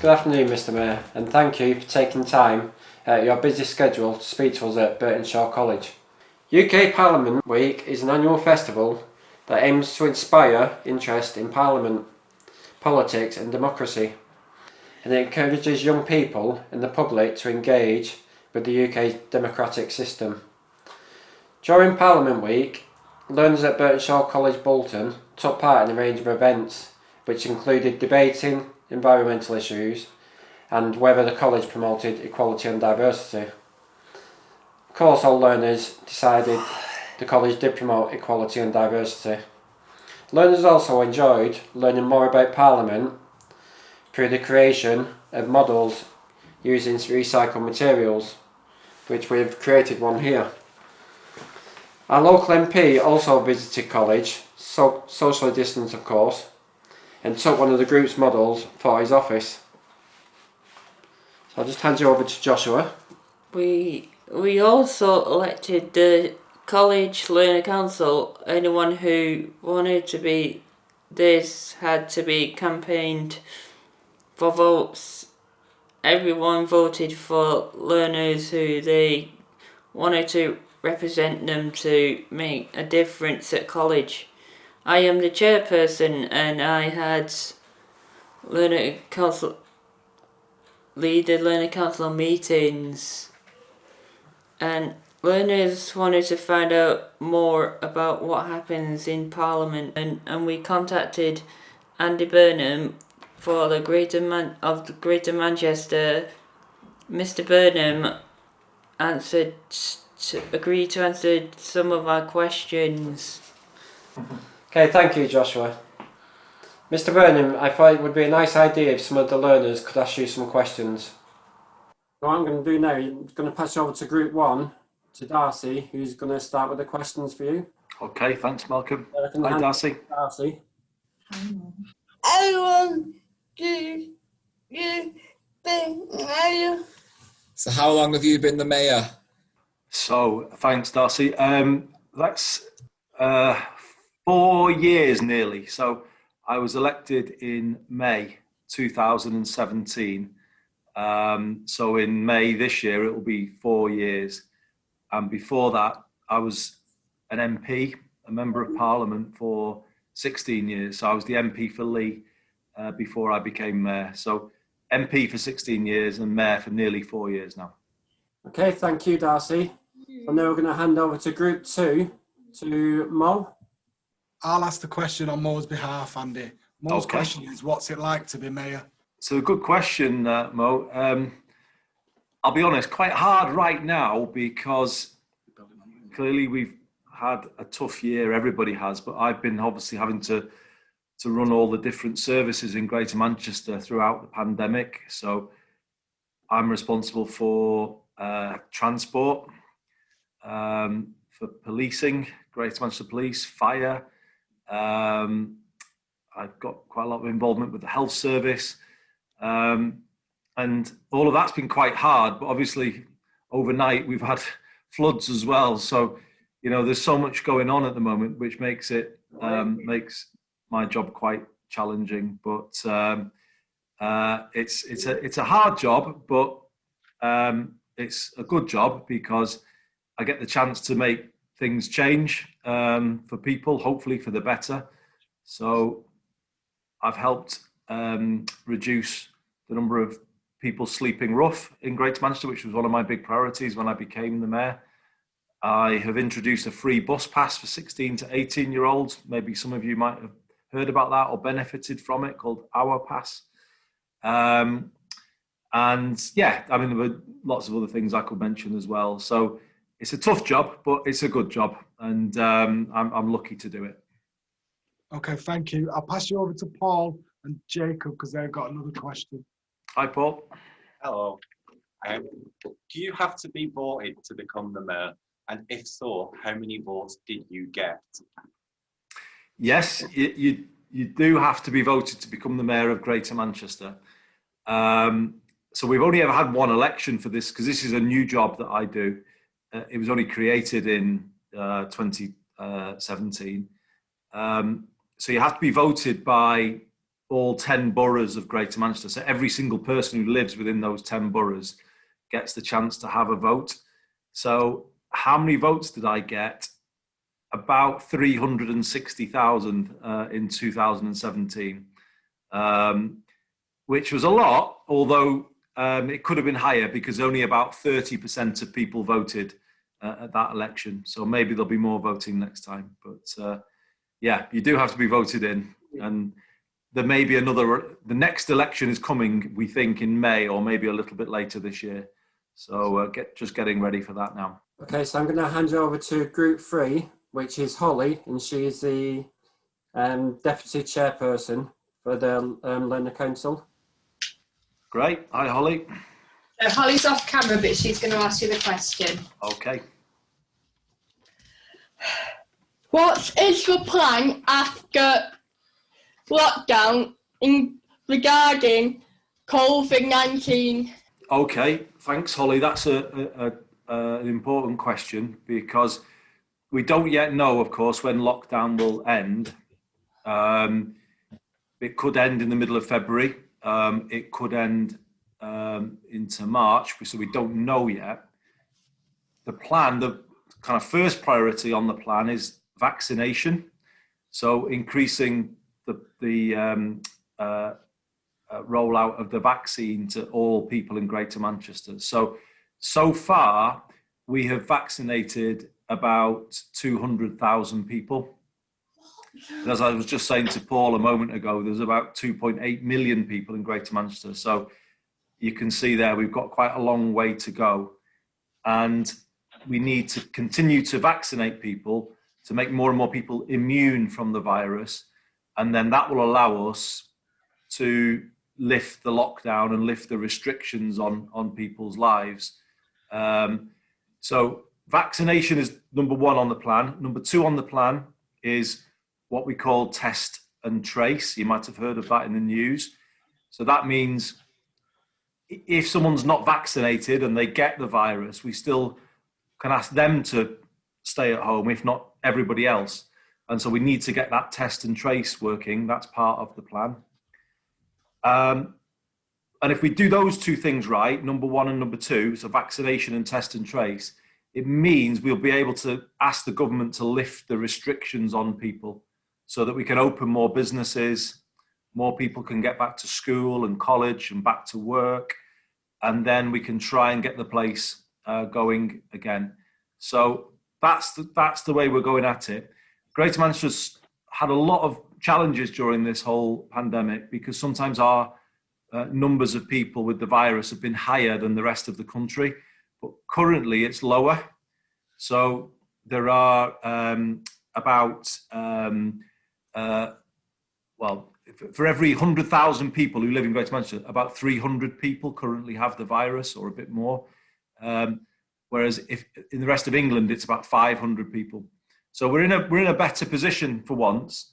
Good afternoon, Mr. Mayor, and thank you for taking time out of your busy schedule to speak to us at Birtenshaw College. UK Parliament Week is an annual festival that aims to inspire interest in Parliament, politics and democracy, and it encourages young people and the public to engage with the UK democratic system. During Parliament Week, learners at Birtenshaw College Bolton took part in a range of events which included debating environmental issues and whether the college promoted equality and diversity. Of course, all learners decided the college did promote equality and diversity. Learners also enjoyed learning more about Parliament through the creation of models using recycled materials, which we've created one here. Our local MP also visited college, socially distanced of course, and took one of the group's models for his office. So I'll just hand you over to Joshua. We also elected the College Learner Council. Anyone who wanted to be this had to be campaigned for votes. Everyone voted for learners who they wanted to represent them to make a difference at college. I am the chairperson and I had lead the learner council meetings, and learners wanted to find out more about what happens in Parliament, and we contacted Andy Burnham for the Greater Manchester. Mr. Burnham agreed to answer some of our questions. Okay, thank you, Joshua. Mr. Burnham, I thought it would be a nice idea if some of the learners could ask you some questions. What I'm going to do now, I'm going to pass you over to Group 1, to Darcy, who's going to start with the questions for you. Okay, thanks, Malcolm. Hi, Darcy. Darcy. I want to you think mayor. So how long have you been the mayor? So, thanks, Darcy. That's 4 years nearly. So I was elected in May 2017. So in May this year, it will be 4 years. And before that, I was an MP, a Member of Parliament for 16 years. So I was the MP for Lee before I became Mayor. So MP for 16 years and Mayor for nearly 4 years now. Okay, thank you, Darcy. And now we're going to hand over to Group 2, to Mo. I'll ask the question on Mo's behalf, Andy. Mo's question is, what's it like to be mayor? So a good question, Mo. I'll be honest, quite hard right now because clearly we've had a tough year, everybody has, but I've been obviously having to run all the different services in Greater Manchester throughout the pandemic. So I'm responsible for transport, for policing, Greater Manchester Police, fire. I've got quite a lot of involvement with the health service. And all of that's been quite hard, but obviously overnight we've had floods as well. So, you know, there's so much going on at the moment, which makes it, makes my job quite challenging, but it's a hard job, but it's a good job because I get the chance to make things change for people, hopefully for the better. So I've helped reduce the number of people sleeping rough in Greater Manchester, which was one of my big priorities when I became the mayor. I have introduced a free bus pass for 16 to 18-year-olds. Maybe some of you might have heard about that or benefited from it, called Our Pass. And yeah, I mean, there were lots of other things I could mention as well. So it's a tough job, but it's a good job. And I'm lucky to do it. Okay, thank you. I'll pass you over to Paul and Jacob because they've got another question. Hi, Paul. Hello. Do you have to be voted to become the mayor? And if so, how many votes did you get? Yes, you do have to be voted to become the mayor of Greater Manchester. So we've only ever had one election for this because this is a new job that I do. It was only created in 2017. So you have to be voted by all 10 boroughs of Greater Manchester. So every single person who lives within those 10 boroughs gets the chance to have a vote. So how many votes did I get? About 360,000 in 2017, which was a lot, although it could have been higher because only about 30% of people voted at that election. So maybe there'll be more voting next time. But yeah, you do have to be voted in. And there may be the next election is coming, we think, in May or maybe a little bit later this year. So just getting ready for that now. Okay, so I'm going to hand you over to Group 3, which is Holly, and she is the Deputy Chairperson for the Learner Council. Great. Hi, Holly. So Holly's off camera, but she's going to ask you the question. Okay. What is the plan after lockdown regarding COVID-19? Okay, thanks, Holly. That's an important question because we don't yet know, of course, when lockdown will end. It could end in the middle of February. It could end into March, so we don't know yet. The plan, the kind of first priority on the plan is vaccination. So increasing the rollout of the vaccine to all people in Greater Manchester. So far, we have vaccinated about 200,000 people. As I was just saying to Paul a moment ago, there's about 2.8 million people in Greater Manchester. So you can see there we've got quite a long way to go. And we need to continue to vaccinate people to make more and more people immune from the virus. And then that will allow us to lift the lockdown and lift the restrictions on people's lives. So vaccination is number one on the plan. Number two on the plan is what we call test and trace. You might have heard of that in the news. So that means if someone's not vaccinated and they get the virus, we still can ask them to stay at home, if not everybody else. And so we need to get that test and trace working. That's part of the plan. And if we do those two things right, number one and number two, so vaccination and test and trace, it means we'll be able to ask the government to lift the restrictions on people so that we can open more businesses, more people can get back to school and college and back to work, and then we can try and get the place going again. So that's the way we're going at it. Greater Manchester's had a lot of challenges during this whole pandemic because sometimes our numbers of people with the virus have been higher than the rest of the country, but currently it's lower. So there are for every 100,000 people who live in Greater Manchester, about 300 people currently have the virus or a bit more. Whereas if in the rest of England, it's about 500 people. So we're in a better position for once.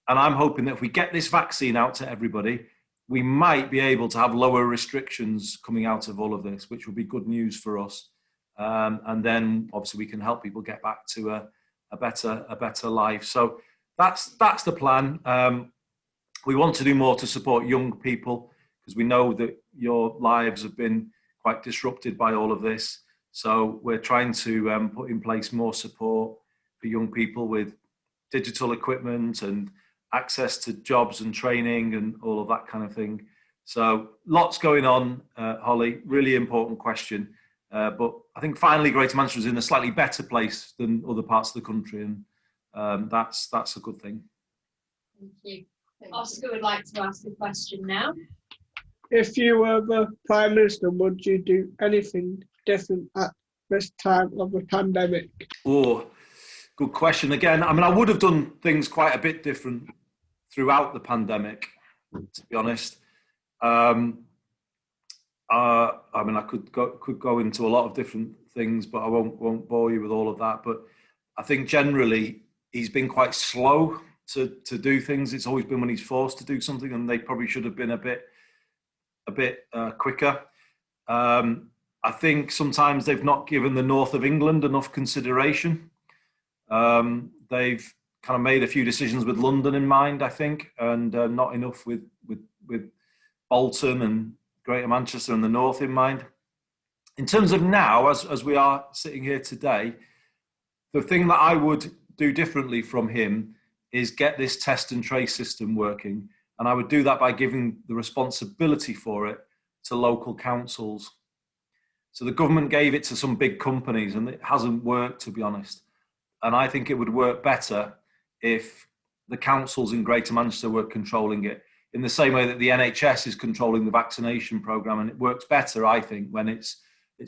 And I'm hoping that if we get this vaccine out to everybody, we might be able to have lower restrictions coming out of all of this, which will be good news for us. And then obviously we can help people get back to a better life. So that's the plan. We want to do more to support young people because we know that your lives have been quite disrupted by all of this. So we're trying to put in place more support for young people with digital equipment and access to jobs and training and all of that kind of thing. So lots going on, Holly, really important question. But I think finally Greater Manchester is in a slightly better place than other parts of the country, and that's a good thing. Thank you. Oscar would like to ask a question now. If you were the Prime Minister, would you do anything different at this time of the pandemic? Oh, good question. Again, I mean, I would have done things quite a bit different throughout the pandemic, to be honest. I mean, I could go into a lot of different things, but I won't bore you with all of that. But I think generally he's been quite slow to do things. It's always been when he's forced to do something, and they probably should have been a bit quicker. I think sometimes they've not given the north of England enough consideration. They've kind of made a few decisions with London in mind, I think, and not enough with Bolton and Greater Manchester and the North in mind. In terms of now, as we are sitting here today, the thing that I would do differently from him is get this test and trace system working. And I would do that by giving the responsibility for it to local councils. So the government gave it to some big companies and it hasn't worked, to be honest. And I think it would work better if the councils in Greater Manchester were controlling it in the same way that the NHS is controlling the vaccination programme. And it works better, I think, when it's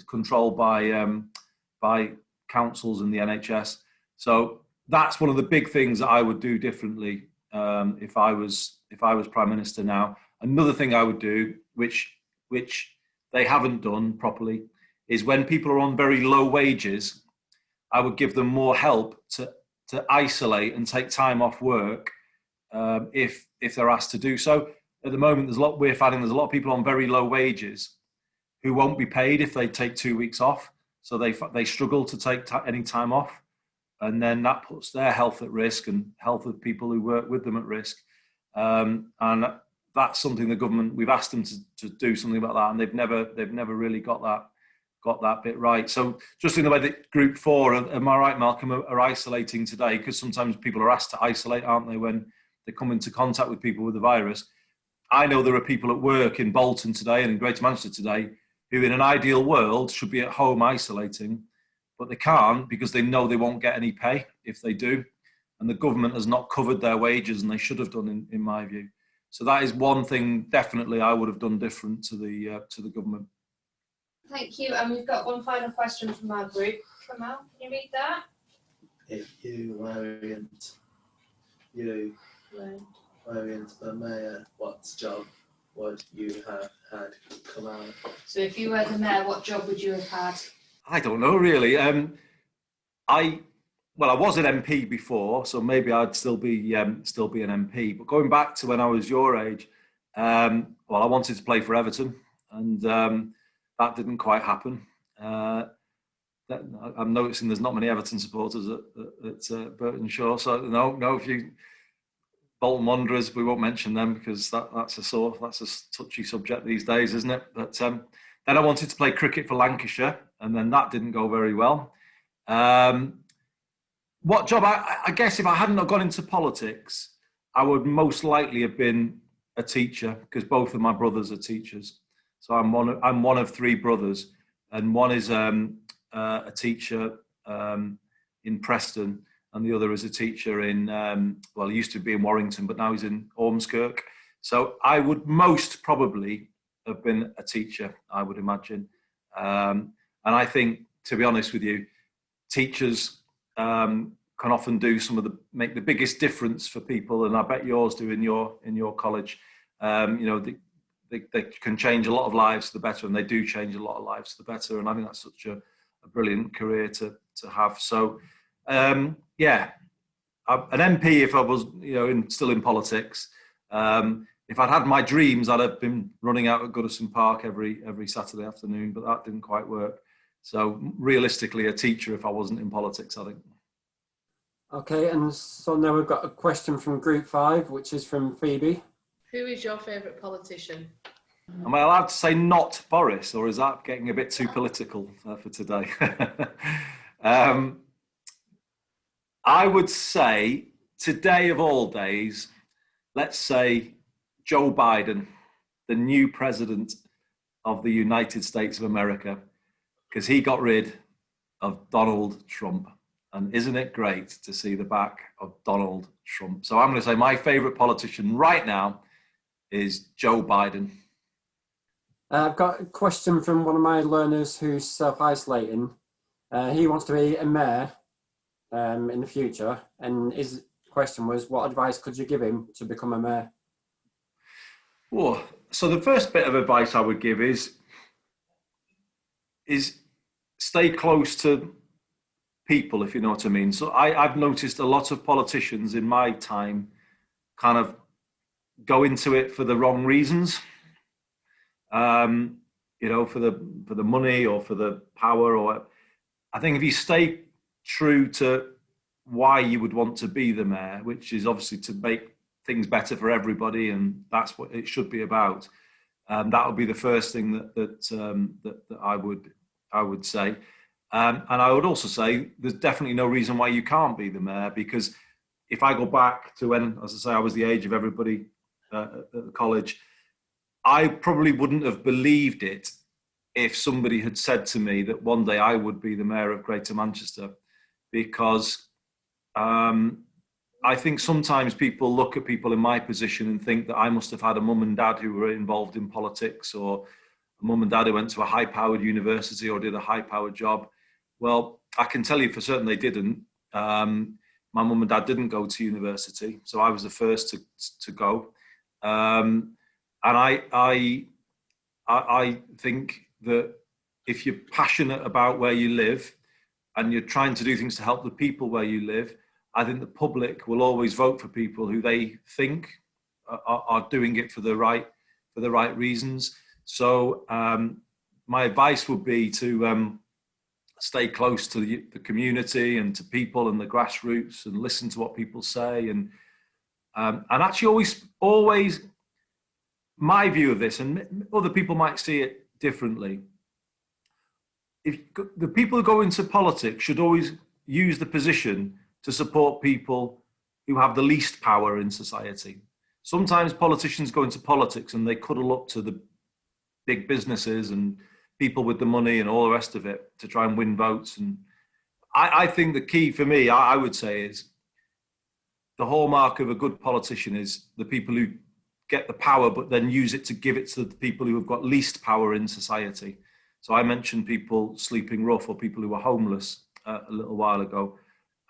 controlled by councils and the NHS. So that's one of the big things that I would do differently if I was Prime Minister now. Another thing I would do, which they haven't done properly, is when people are on very low wages, I would give them more help to isolate and take time off work if they're asked to do so. At the moment, we're finding there's a lot of people on very low wages who won't be paid if they take 2 weeks off. So they struggle to take any time off. And then that puts their health at risk and health of people who work with them at risk. And that's something the government, we've asked them to do something about that, and they've never really got that bit right. So just in the way that Group 4, am I right, Malcolm, are isolating today, because sometimes people are asked to isolate, aren't they, when they come into contact with people with the virus. I know there are people at work in Bolton today and in Greater Manchester today who in an ideal world should be at home isolating, but they can't because they know they won't get any pay if they do. And the government has not covered their wages, and they should have done, in my view. So that is one thing definitely I would have done different to the government. Thank you. And we've got one final question from our group. Kamal, can you read that? If you weren't the mayor, what job would you have had come out? So if you were the mayor, what job would you have had? I don't know, really. I was an MP before, so maybe I'd still be an MP. But going back to when I was your age, I wanted to play for Everton, and that didn't quite happen. I'm noticing there's not many Everton supporters at Birtenshaw, so no. If you Bolton Wanderers, we won't mention them because that's a touchy subject these days, isn't it? But then I wanted to play cricket for Lancashire, and then that didn't go very well. What job? I guess if I hadn't gone into politics, I would most likely have been a teacher, because both of my brothers are teachers. So I'm one of three brothers, and one is a teacher in Preston, and the other is a teacher in, he used to be in Warrington, but now he's in Ormskirk. So I would most probably have been a teacher, I would imagine. And I think, to be honest with you, teachers can often do make the biggest difference for people, and I bet yours do in your college. They can change a lot of lives to the better, and they do change a lot of lives to the better. And I think that's such a brilliant career to have. So, an MP if I was, still in politics. If I'd had my dreams, I'd have been running out at Goodison Park every Saturday afternoon, but that didn't quite work. So realistically, a teacher if I wasn't in politics, I think. Okay, and so now we've got a question from Group 5, which is from Phoebe. Who is your favourite politician? Am I allowed to say not Boris, or is that getting a bit too political for today? I would say today of all days, let's say Joe Biden, the new president of the United States of America, because he got rid of Donald Trump. And isn't it great to see the back of Donald Trump? So I'm going to say my favourite politician right now is Joe Biden. I've got a question from one of my learners who's self-isolating. He wants to be a mayor in the future, and his question was, what advice could you give him to become a mayor? Oh, so the first bit of advice I would give is stay close to people, if you know what I mean. So I've noticed a lot of politicians in my time kind of go into it for the wrong reasons. For the money or for the power, or I think if you stay true to why you would want to be the mayor, which is obviously to make things better for everybody, and that's what it should be about. That would be the first thing that I would say. And I would also say there's definitely no reason why you can't be the mayor, because if I go back to when, as I say, I was the age of everybody at the college, I probably wouldn't have believed it if somebody had said to me that one day I would be the mayor of Greater Manchester, because I think sometimes people look at people in my position and think that I must have had a mum and dad who were involved in politics, or a mum and dad who went to a high-powered university or did a high-powered job. Well, I can tell you for certain they didn't. My mum and dad didn't go to university, so I was the first to go. And I think that if you're passionate about where you live and you're trying to do things to help the people where you live, I think the public will always vote for people who they think are doing it for the right reasons. So my advice would be to stay close to the community and to people and the grassroots, and listen to what people say, and actually always my view of this, and other people might see it differently. If the people who go into politics should always use the position to support people who have the least power in society. Sometimes politicians go into politics and they cuddle up to the big businesses and people with the money and all the rest of it to try and win votes. And I think the key for me, I would say, is the hallmark of a good politician is the people who get the power but then use it to give it to the people who have got least power in society. So I mentioned people sleeping rough or people who were homeless a little while ago.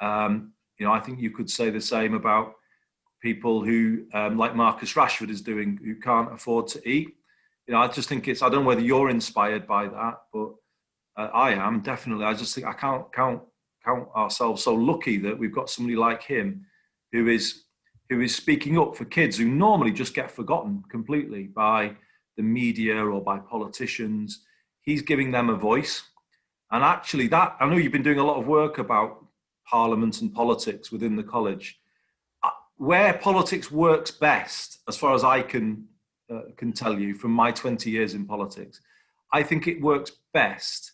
I think you could say the same about people who, like Marcus Rashford is doing, who can't afford to eat. I just think I don't know whether you're inspired by that, but I am definitely. I just think I can't count ourselves so lucky that we've got somebody like him who is speaking up for kids who normally just get forgotten completely by the media or by politicians. He's giving them a voice. And actually I know you've been doing a lot of work about Parliament and politics within the college. Where politics works best, as far as I can tell you from my 20 years in politics, I think it works best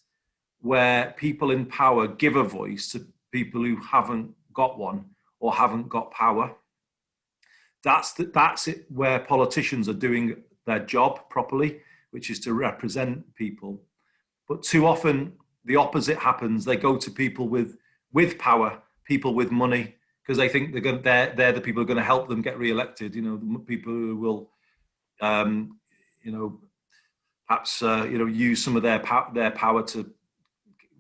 where people in power give a voice to people who haven't got one or haven't got power. That's it, where politicians are doing their job properly, which is to represent people. But too often the opposite happens. They go to people with power, people with money, because they think they're the people who are going to help them get re-elected. The people who will, perhaps use some of their power to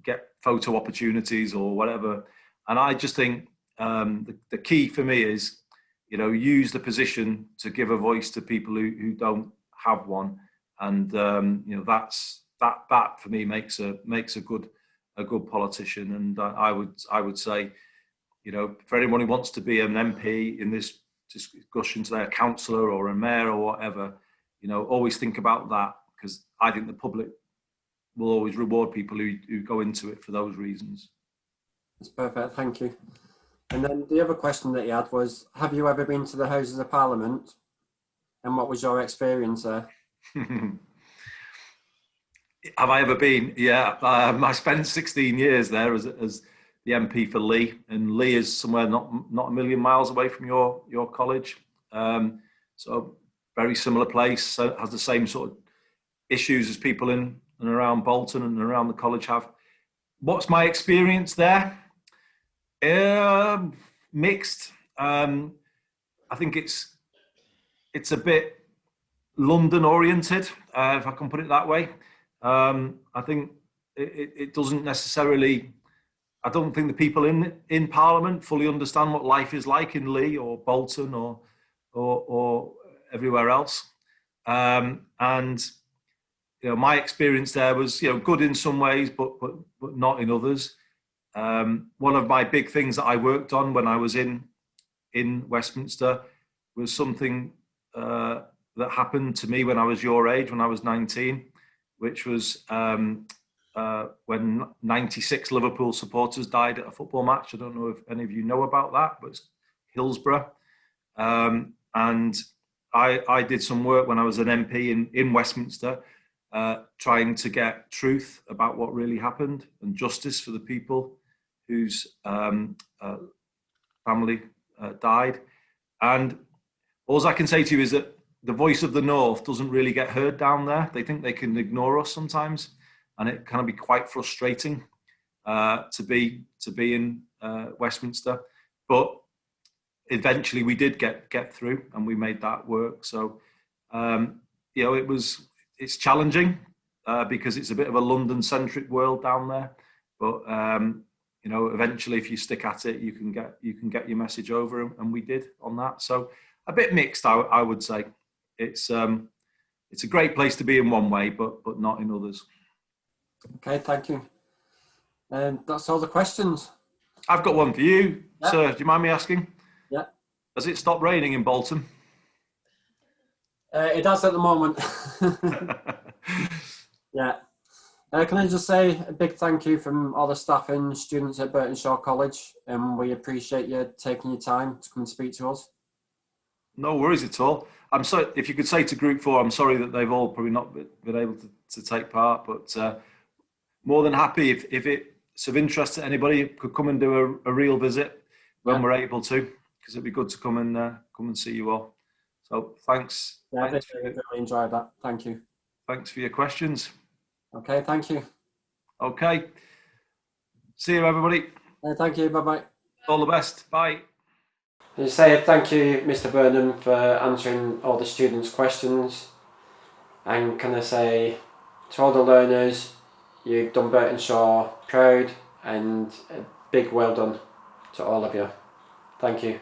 get photo opportunities or whatever. And I just think the key for me is, use the position to give a voice to people who don't have one, and that for me makes a good politician. And I would say, for anyone who wants to be an MP in this discussion today, a councillor or a mayor or whatever, always think about that, because I think the public will always reward people who go into it for those reasons. That's perfect, thank you. And then the other question that you had was, have you ever been to the Houses of Parliament? And what was your experience there? Have I ever been? Yeah, I spent 16 years there as the MP for Lee, and Lee is somewhere not a million miles away from your college. So very similar place, has the same sort of issues as people in and around Bolton and around the college have. What's my experience there? Mixed. I think it's a bit London oriented, if I can put it that way. I think it doesn't necessarily. I don't think the people in Parliament fully understand what life is like in Lee or Bolton or everywhere else. And my experience there was good in some ways, but not in others. One of my big things that I worked on when I was in Westminster was something that happened to me when I was your age, when I was 19, which was when 96 Liverpool supporters died at a football match. I don't know if any of you know about that, but it's Hillsborough. And I did some work when I was an MP in Westminster, trying to get truth about what really happened and justice for the people whose family died. And all I can say to you is that the voice of the North doesn't really get heard down there. They think they can ignore us sometimes, and it can be quite frustrating to be in Westminster. But eventually we did get through, and we made that work. So it's challenging because it's a bit of a London-centric world down there. But eventually, if you stick at it, you can get your message over, and we did on that. So a bit mixed, I would say. It's a great place to be in one way, but not in others. Okay, thank you. That's all the questions. I've got one for you, sir. Do you mind me asking? Yeah. Has it stopped raining in Bolton? It does at the moment. Yeah. Can I just say a big thank you from all the staff and students at Birtenshaw College, and we appreciate you taking your time to come and speak to us. No worries at all. I'm sorry, if you could say to Group 4, I'm sorry that they've all probably not been able to take part, but more than happy if it's of interest to anybody, could come and do a real visit when we're able to, because it'd be good to come and see you all. So thanks. Yeah, I really enjoyed that. Thank you. Thanks for your questions. Okay, thank you. Okay. See you, everybody. Thank you. Bye-bye. All the best. Bye. As I say, thank you, Mr. Burnham, for answering all the students' questions. And can I say to all the learners, you've done Birtenshaw proud, and a big well done to all of you. Thank you.